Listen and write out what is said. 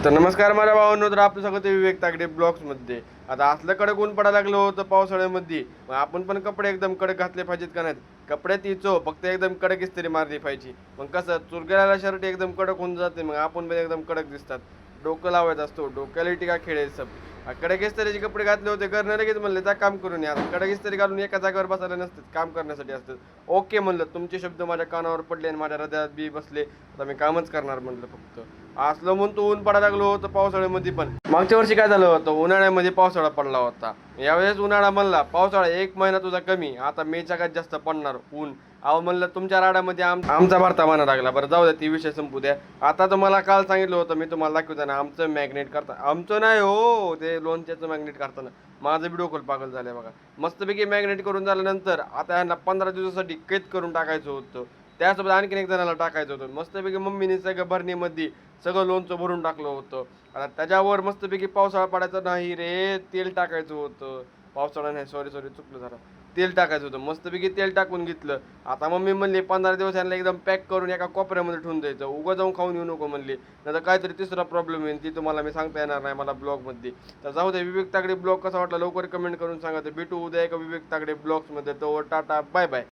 तर नमस्कार माझ्या भावांनो, तर आपलं सगळं ते विवेक तागडे ब्लॉग्समध्ये. आता असलं कडक ऊन पडायला लागलं होतं पावसाळ्यामध्ये, मग आपण पण कपडे एकदम कडक घातले पाहिजेत का नाहीत? कपड्यात ही चव फक्त एकदम कडक इस्त्री मारली पाहिजे. मग कसं चुरगेलेला शर्ट एकदम कडक होऊन जाते, मग आपण पण एकदम कडक दिसतात. डोकं लावायचं असतो, डोक्याला टीका खेळायचं. कडक इस्त्रीचे कपडे घातले होते, घरनं लगेच म्हणले त्या काम करून या. कडक इस्त्री घालून एका जागेवर बसायला नसतात, काम करण्यासाठी असतात. ओके म्हणलं, तुमचे शब्द माझ्या कानावर पडले आणि माझ्या हृदयात बी बसले. आता मी कामच करणार म्हणलं फक्त. असलं म्हणून तो ऊन पडायला लागलो होतं पावसाळ्यामध्ये पण. मागच्या वर्षी काय झालं होतं, उन्हाळ्यामध्ये पावसाळा पडला होता. यावेळेस उन्हाळा म्हणला, पावसाळा 1 महिना तुझा कमी, आता मेच्या काय जास्त पडणार ऊन. अहो म्हणलं तुमच्या राडामध्ये आमचा भरता म्हणा लागला. बरं जाऊ द्या, ती विषय संपू द्या. आता तुम्हाला काल सांगितलं होतं मी, तुम्हाला दाखवतो ना आमचं मॅग्नेट करता. आमचं नाही हो, ते लोणच्याचं मॅग्नेट करताना माझं बी डोकं पागल झालंय बघा. मस्तपैकी मॅग्नेट करून झाल्यानंतर आता ह्यांना 15 दिवसासाठी कैद करून टाकायचं होतं. त्यासोबत आणखीन एक जणाला टाकायचं होतं. मस्तपैकी मम्मीने सगळं भरणीमध्ये सगळं लोणचं भरून टाकलं होतं. आता त्याच्यावर मस्तपैकी पावसाळा पडायचा नाही रे, तेल टाकायचं होतं. पावसाळा नाही, सॉरी चुकलं जरा. तेल टाकायचं होतं, मस्तपैकी तेल टाकून घेतलं. आता मम्मी म्हणली 15 दिवस यांना एकदम पॅक करून एका कोपऱ्यामध्ये ठेवून द्यायचं, उगा जाऊन खाऊन येऊ नको म्हणली. नाही तर काहीतरी तिसरा प्रॉब्लेम येईल, ती तुम्हाला मी सांगता येणार नाही मला ब्लॉगमध्ये. तर जाऊ दे, विवेक तागडे ब्लॉग कसा वाटला लवकर कमेंट करून सांगा. तर भेटू उद्या एका विवेक तागडे ब्लॉग्समध्ये. तर टाटा, बाय बाय.